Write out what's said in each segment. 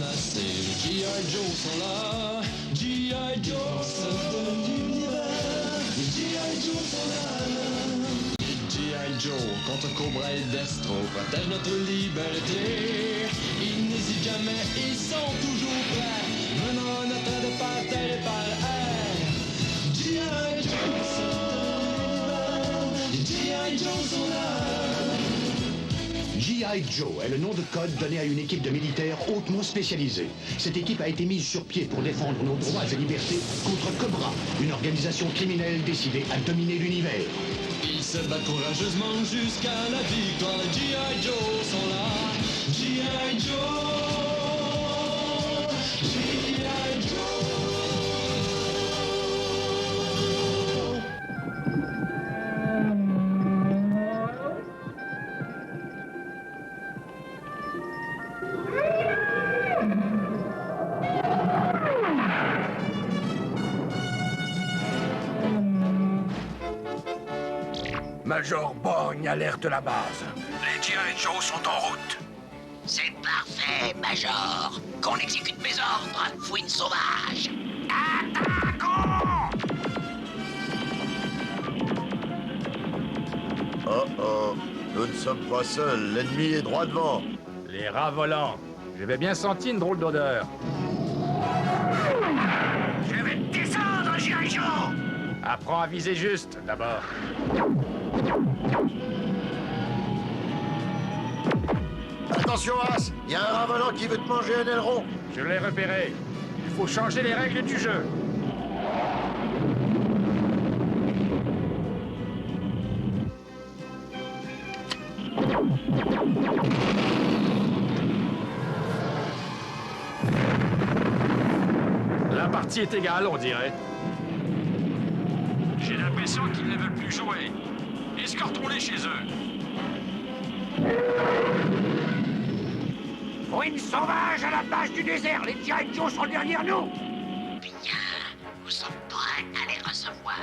menacés. G.I. Joe sont là, G.I. Joe. De l'univers, les G.I. Joe sont là. Les G.I. Joe contre Cobra et Destro protègent notre liberté. Ils n'hésitent jamais, ils sont toujours prêts. Venant à notre aide par terre et par air. G.I. Joe, les G.I. Joe sont là. G.I. Joe est le nom de code donné à une équipe de militaires hautement spécialisée. Cette équipe a été mise sur pied pour défendre nos droits et libertés contre Cobra, une organisation criminelle décidée à dominer l'univers. Ils se battent courageusement jusqu'à la victoire. Les G.I. Joe sont là. G.I. Joe. G.I. Joe. Major Borgne alerte la base. Les G.I. Joe sont en route. C'est parfait, Major. Qu'on exécute mes ordres, fouine sauvage. Attaquons! Oh oh, nous ne sommes pas seuls, l'ennemi est droit devant. Les rats volants. J'avais bien senti une drôle d'odeur. Je vais te descendre, G.I. Joe! Apprends à viser juste, d'abord. Attention, As, il y a un rat volant qui veut te manger un aileron. Je l'ai repéré. Il faut changer les règles du jeu. La partie est égale, on dirait. J'ai l'impression qu'ils ne veulent plus jouer. Escortons-les chez eux. Fouine sauvage à la base du désert. Les G.I. Joe sont derrière nous. Bien, nous sommes prêts à les recevoir.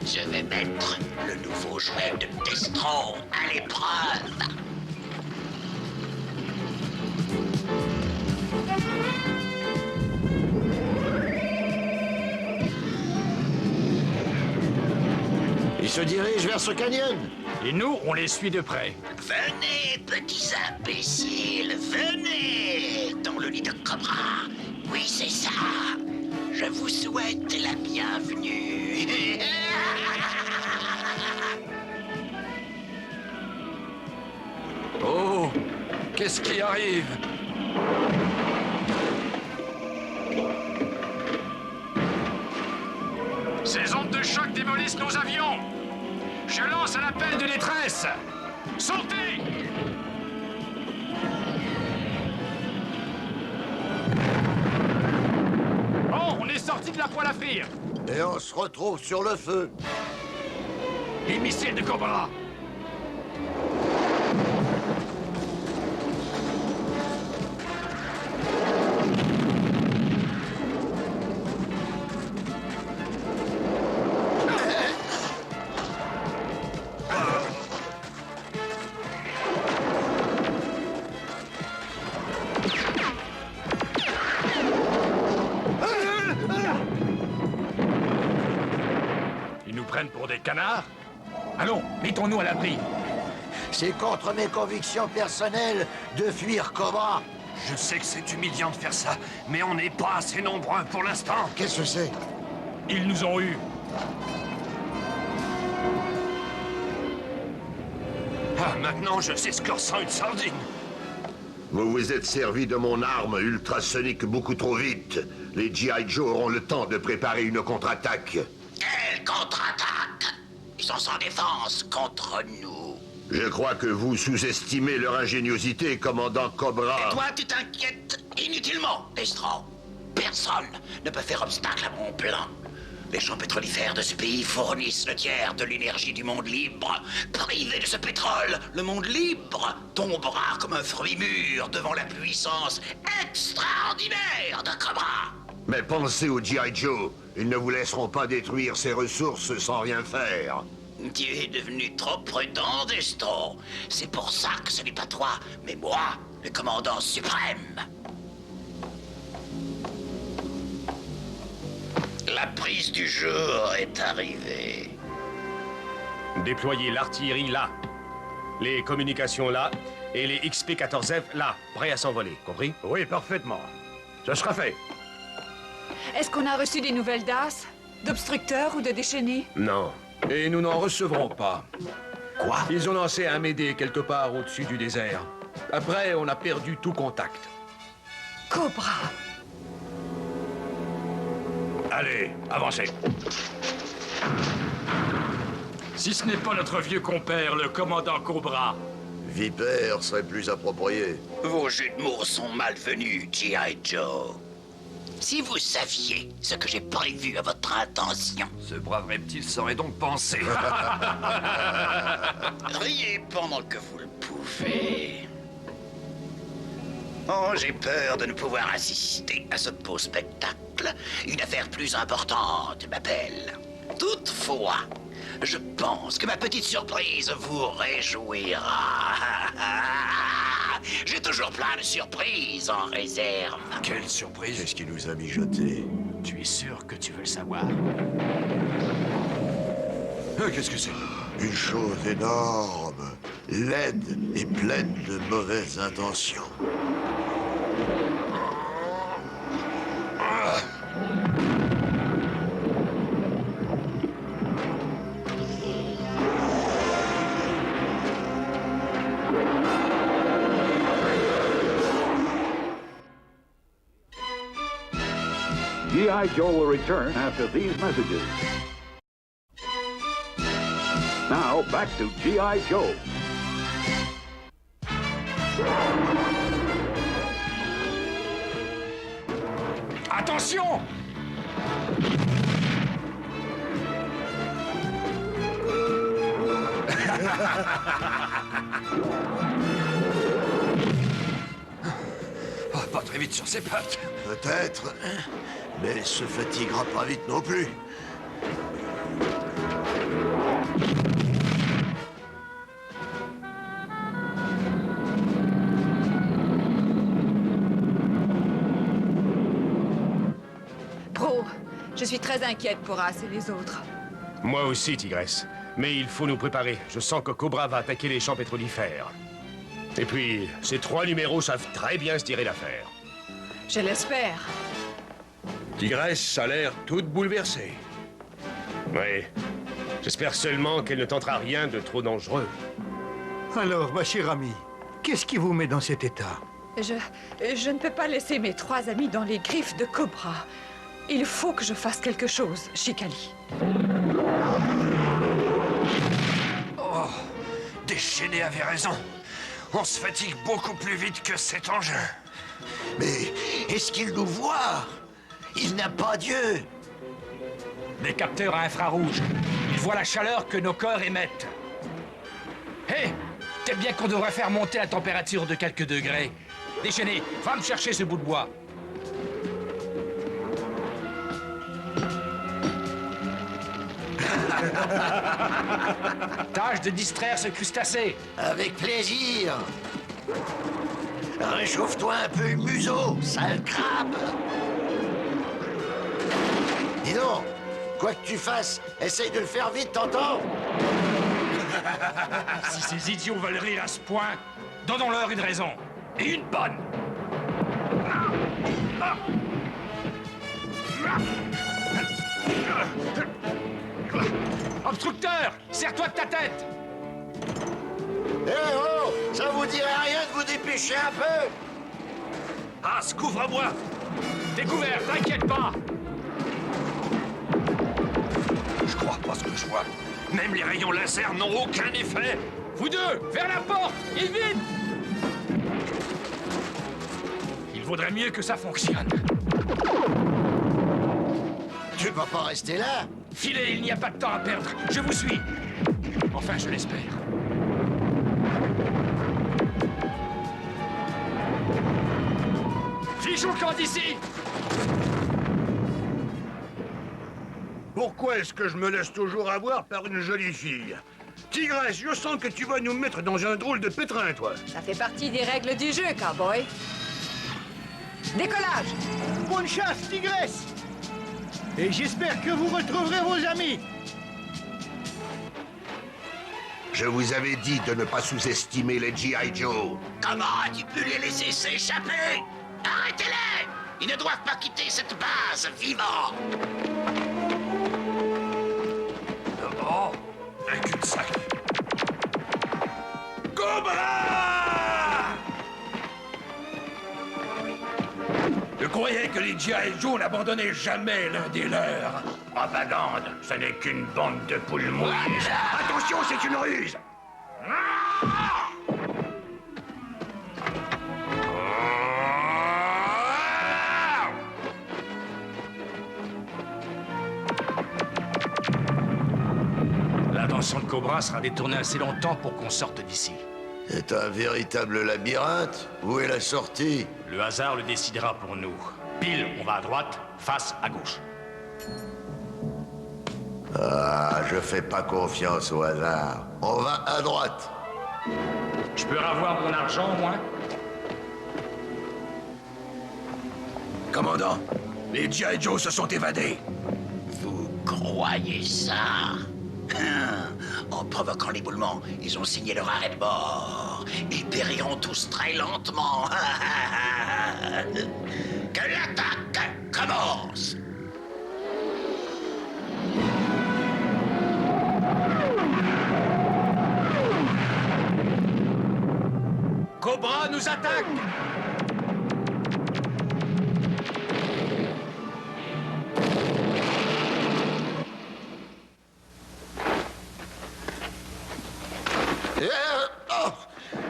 Je vais mettre le nouveau jouet de Destro à l'épreuve. Il se dirige vers ce canyon. Et nous, on les suit de près. Venez, petits imbéciles, venez dans le nid de Cobra. Oui, c'est ça. Je vous souhaite la bienvenue. Oh, qu'est-ce qui arrive? Ces ondes de choc démolissent nos avions. Je lance un appel de détresse. Sortez! Bon, on est sorti de la poêle à frire. Et on se retrouve sur le feu. Les missiles de Cobra. Ils nous prennent pour des canards? Allons, mettons-nous à l'abri. C'est contre mes convictions personnelles de fuir Cobra. Je sais que c'est humiliant de faire ça, mais on n'est pas assez nombreux pour l'instant. Qu'est-ce que c'est? Ils nous ont eus. Ah, maintenant je sais ce que ressent une sardine. Vous vous êtes servi de mon arme ultrasonique beaucoup trop vite. Les G.I. Joe auront le temps de préparer une contre-attaque. Quelle contre-attaque? Ils sont sans défense contre nous. Je crois que vous sous-estimez leur ingéniosité, commandant Cobra. Et toi, tu t'inquiètes inutilement, Destro. Personne ne peut faire obstacle à mon plan. Les champs pétrolifères de ce pays fournissent le tiers de l'énergie du monde libre. Privé de ce pétrole, le monde libre tombera comme un fruit mûr devant la puissance extraordinaire de Cobra. Mais pensez aux G.I. Joe. Ils ne vous laisseront pas détruire ces ressources sans rien faire. Tu es devenu trop prudent, Destro. C'est pour ça que ce n'est pas toi, mais moi, le commandant suprême. La prise du jour est arrivée. Déployez l'artillerie là, les communications là, et les XP-14F là, prêts à s'envoler, compris? Oui, parfaitement. Ce sera fait. Est-ce qu'on a reçu des nouvelles d'As? D'obstructeurs ou de déchaînés? Non. Et nous n'en recevrons pas. Quoi? Ils ont lancé un Médée quelque part au-dessus du désert. Après, on a perdu tout contact. Cobra! Allez, avancez. Si ce n'est pas notre vieux compère, le commandant Cobra. Vipère serait plus approprié. Vos jeux de mots sont malvenus, G.I. Joe. Si vous saviez ce que j'ai prévu à votre intention. Ce brave reptile saurait donc penser. Riez pendant que vous le pouvez. Oh, j'ai peur de ne pouvoir assister à ce beau spectacle. Une affaire plus importante m'appelle. Toutefois, je pense que ma petite surprise vous réjouira. J'ai toujours plein de surprises en réserve. Quelle surprise. Qu'est-ce qui nous a mijoté? Tu es sûr que tu veux le savoir? Qu'est-ce que c'est? Une chose énorme, laide et pleine de mauvaises intentions. G.I. Joe will return after these messages. Now, back to G.I. Joe. Attention! Pas très vite sur ses pattes. Peut-être, mais se fatiguera pas vite non plus. Pro, je suis très inquiète pour As et les autres. Moi aussi, Tigresse. Mais il faut nous préparer. Je sens que Cobra va attaquer les champs pétrolifères. Et puis, ces 3 numéros savent très bien se tirer d'affaire. Je l'espère. Tigresse a l'air toute bouleversée. Oui. J'espère seulement qu'elle ne tentera rien de trop dangereux. Alors, ma chère amie, qu'est-ce qui vous met dans cet état? Je ne peux pas laisser mes 3 amis dans les griffes de Cobra. Il faut que je fasse quelque chose, Chicali. Oh, Déchaîné avait raison. On se fatigue beaucoup plus vite que cet engin. Mais est-ce qu'il nous voit? Il n'a pas Dieu. Des capteurs à infrarouge. Ils voient la chaleur que nos corps émettent. Hé! T'es bien qu'on devrait faire monter la température de quelques degrés. Déchaîné, va me chercher ce bout de bois. Tâche de distraire ce crustacé. Avec plaisir. Réchauffe-toi un peu le museau, sale crabe. Dis donc, quoi que tu fasses, essaye de le faire vite, t'entends? Si ces idiots veulent rire à ce point, donnons-leur une raison. Et une bonne. Obstructeur, serre-toi de ta tête. Eh oh, ça vous dirait rien de vous dépêcher un peu? As, couvre-moi. T'es couvert, t'inquiète pas. Je crois pas ce que je vois. Même les rayons laser n'ont aucun effet. Vous deux, vers la porte, il vide. Il vaudrait mieux que ça fonctionne. Tu vas pas rester là? Filez, il n'y a pas de temps à perdre. Je vous suis. Enfin, je l'espère. Fichons le camp d'ici. pourquoi est-ce que je me laisse toujours avoir par une jolie fille? Tigresse, je sens que tu vas nous mettre dans un drôle de pétrin, toi. Ça fait partie des règles du jeu, cowboy. Décollage! Bonne chasse, Tigresse! Et j'espère que vous retrouverez vos amis. Je vous avais dit de ne pas sous-estimer les G.I. Joe. Comment as-tu pu les laisser s'échapper? Arrêtez-les! Ils ne doivent pas quitter cette base vivants. Oh, un cul-de-sac. Cobra! Je croyais que les G.I. Joe n'abandonnaient jamais l'un des leurs. Propagande, ce n'est qu'une bande de poules mouillées. Attention, c'est une ruse! L'attention de Cobra sera détournée assez longtemps pour qu'on sorte d'ici. C'est un véritable labyrinthe. Où est la sortie? Le hasard le décidera pour nous. Pile, on va à droite, face à gauche. Ah, je fais pas confiance au hasard. On va à droite. Je peux avoir mon argent, moi? Commandant, les G.I. Joe se sont évadés. Vous croyez ça? En provoquant l'éboulement, ils ont signé leur arrêt de mort. Ils périront tous très lentement. Que l'attaque commence! Cobra nous attaque!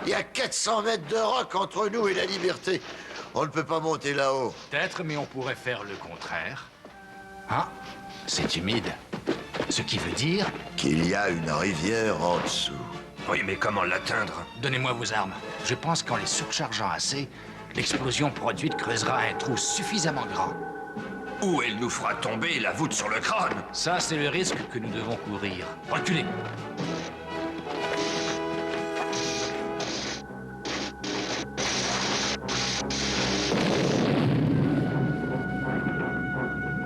Il y a 400 mètres de roc entre nous et la liberté. On ne peut pas monter là-haut. Peut-être, mais on pourrait faire le contraire. Ah, c'est humide. Ce qui veut dire... Qu'il y a une rivière en dessous. Oui, mais comment l'atteindre? Donnez-moi vos armes. Je pense qu'en les surchargeant assez, l'explosion produite creusera un trou suffisamment grand. Ou elle nous fera tomber la voûte sur le crâne. Ça, c'est le risque que nous devons courir. Reculez.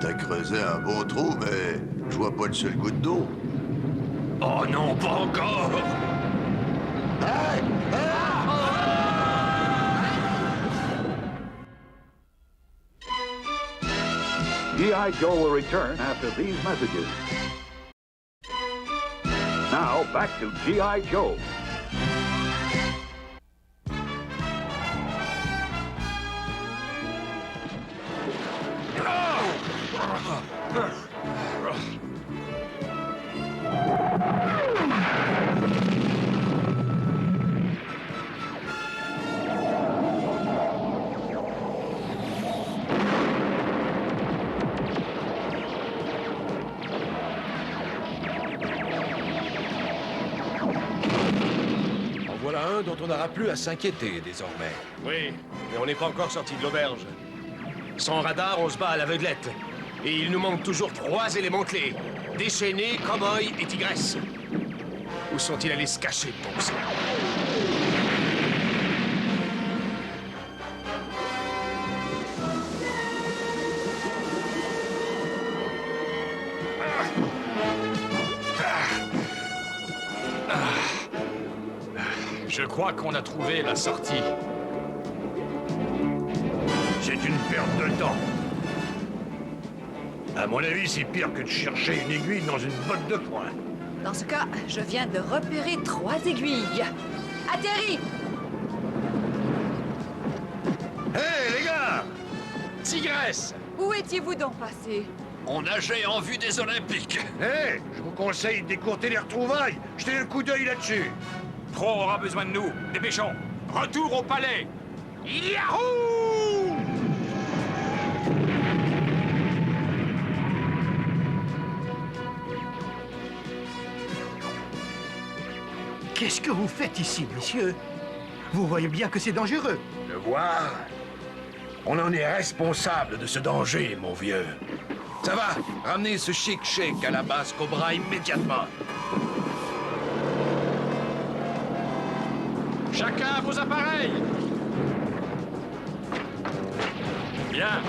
T'as creusé un bon trou, mais je vois pas une seule goutte d'eau. Oh non, pas encore! Hey! G.I. Joe will return after these messages. Now, back to G.I. Joe. Voilà un dont on n'aura plus à s'inquiéter désormais. Oui, mais on n'est pas encore sorti de l'auberge. Sans radar, on se bat à l'aveuglette. Et il nous manque toujours 3 éléments clés. Déchaînés, cow-boy et tigresse. Où sont-ils allés se cacher, bon sang? Je crois qu'on a trouvé la sortie. C'est une perte de temps. À mon avis, c'est pire que de chercher une aiguille dans une botte de foin. Dans ce cas, je viens de repérer 3 aiguilles. Atterris! Hé, les gars! Tigresse! Où étiez-vous donc passé? On nageait en vue des Olympiques. Hé, je vous conseille d'écourter les retrouvailles. Jetez un coup d'œil là-dessus. Pro aura besoin de nous. Dépêchons. Retour au palais. Yahoo! Qu'est-ce que vous faites ici, messieurs? Vous voyez bien que c'est dangereux. Le voir? On en est responsable de ce danger, mon vieux. Ça va, ramenez ce chic Sheik à la base Cobra immédiatement. Chacun à vos appareils. Bien.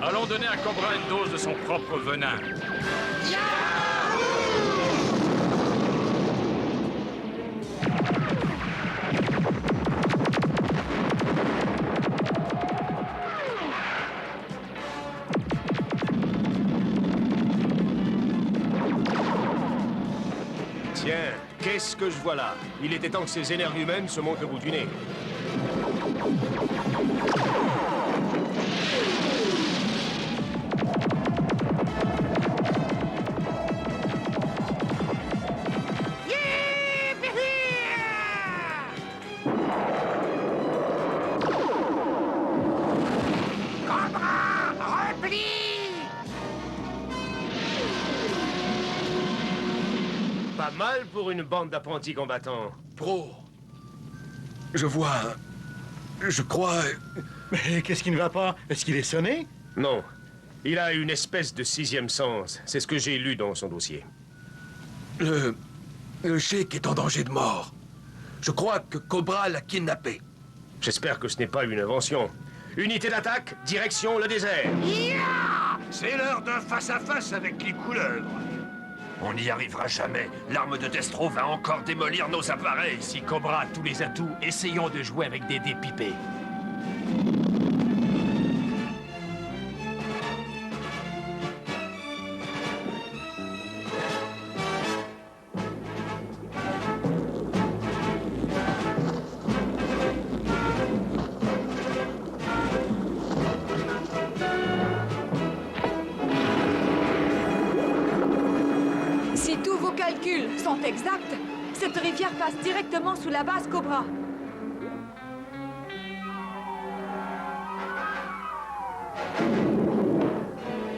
Allons donner à Cobra une dose de son propre venin. Tiens, qu'est-ce que je vois là? Il était temps que ces énergumènes se montrent le bout du nez. Pas mal pour une bande d'apprentis combattants. Pro, je vois... Je crois... Mais qu'est-ce qui ne va pas? Est-ce qu'il est sonné? Non. Il a une espèce de sixième sens. C'est ce que j'ai lu dans son dossier. Le Sheik est en danger de mort. Je crois que Cobra l'a kidnappé. J'espère que ce n'est pas une invention. Unité d'attaque, direction le désert. C'est l'heure d'un face-à-face avec les couleuvres. On n'y arrivera jamais. L'arme de Destro va encore démolir nos appareils. Si Cobra a tous les atouts, essayons de jouer avec des dés pipés. Si tous vos calculs sont exacts, cette rivière passe directement sous la base Cobra.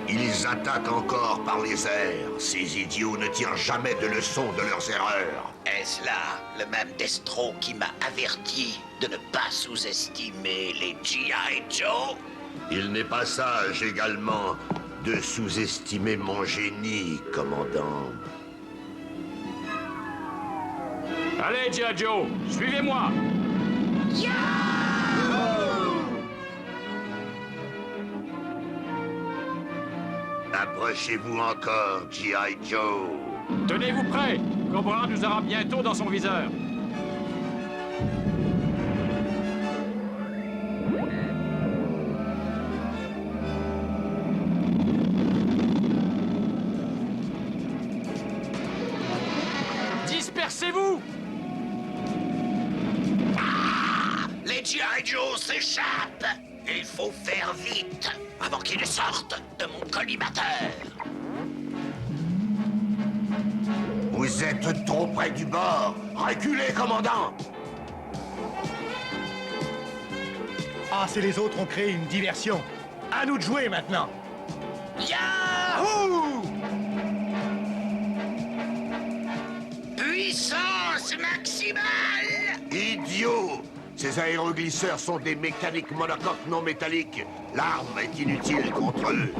Ils attaquent encore par les airs. Ces idiots ne tirent jamais de leçon de leurs erreurs. Est-ce là le même Destro qui m'a averti de ne pas sous-estimer les G.I. Joe? Il n'est pas sage également de sous-estimer mon génie, commandant. Allez, G.I. Joe, suivez-moi. Approchez-vous encore, G.I. Joe. Tenez-vous prêts. Cobra nous aura bientôt dans son viseur. Dispersez-vous. Les G.I. Joe s'échappent. Il faut faire vite avant qu'ils ne sortent de mon collimateur. Vous êtes trop près du bord. Reculez, commandant. Ah, c'est les autres ont créé une diversion. À nous de jouer maintenant. Yahoo! Puissance maximale! Idiot! Ces aéroglisseurs sont des mécaniques monocoques non métalliques. L'arme est inutile contre eux.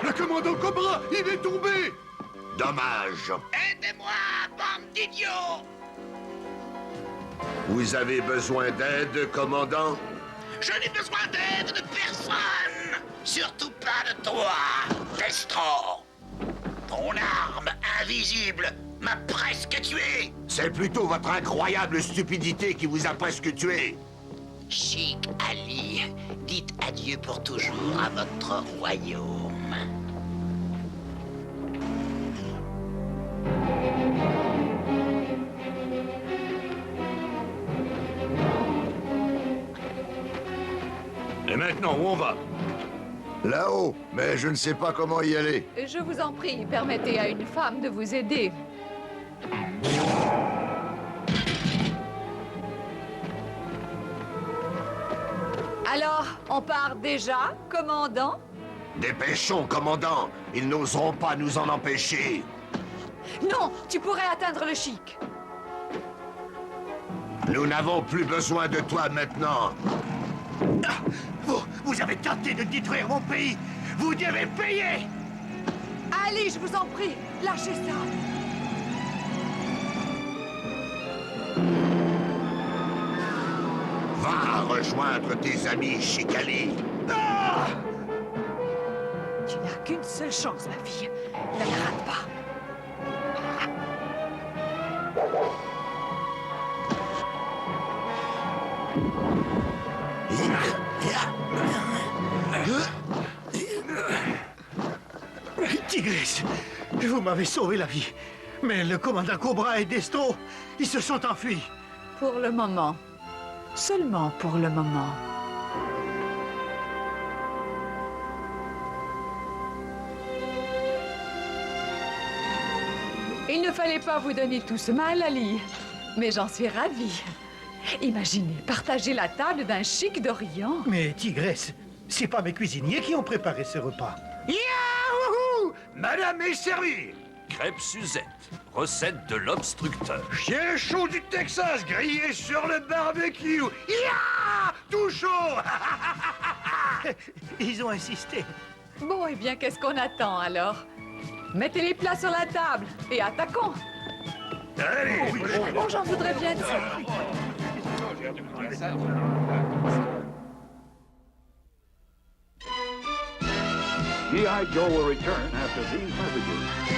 Le commandant Cobra, il est tombé! Dommage. Aidez-moi, bande d'idiots! Vous avez besoin d'aide, commandant? Je n'ai besoin d'aide de personne! Surtout pas de toi, Destro! Ton arme invisible m'a presque tué! C'est plutôt votre incroyable stupidité qui vous a presque tué. Chic Ali, dites adieu pour toujours à votre royaume. Et maintenant, où on va? Là-haut, mais je ne sais pas comment y aller. Je vous en prie, permettez à une femme de vous aider. Alors, on part déjà, commandant? Dépêchons, commandant. Ils n'oseront pas nous en empêcher. Non, tu pourrais atteindre le chic. Nous n'avons plus besoin de toi maintenant. Vous avez tenté de détruire mon pays. Vous devez payer. Allez, je vous en prie, lâchez ça. Va rejoindre tes amis, Shikali. Tu n'as qu'une seule chance, ma fille. Ne la rate pas. Tigresse, vous m'avez sauvé la vie. Mais le commandant Cobra et Destro, ils se sont enfuis. Pour le moment. Seulement pour le moment. Il ne fallait pas vous donner tout ce mal, Ali. Mais j'en suis ravie. Imaginez, partager la table d'un chic d'Orient. Mais Tigresse, c'est pas mes cuisiniers qui ont préparé ce repas. Yahouhou! Madame est servie! Crêpes Suzette, recette de l'obstructeur. Chien chaud du Texas, grillé sur le barbecue. Ya! Tout chaud! Ils ont insisté. Bon, eh bien, qu'est-ce qu'on attend alors? Mettez les plats sur la table et attaquons. Allez! Oh, j'en voudrais bien de ça. G.I. Joe will return after these messages.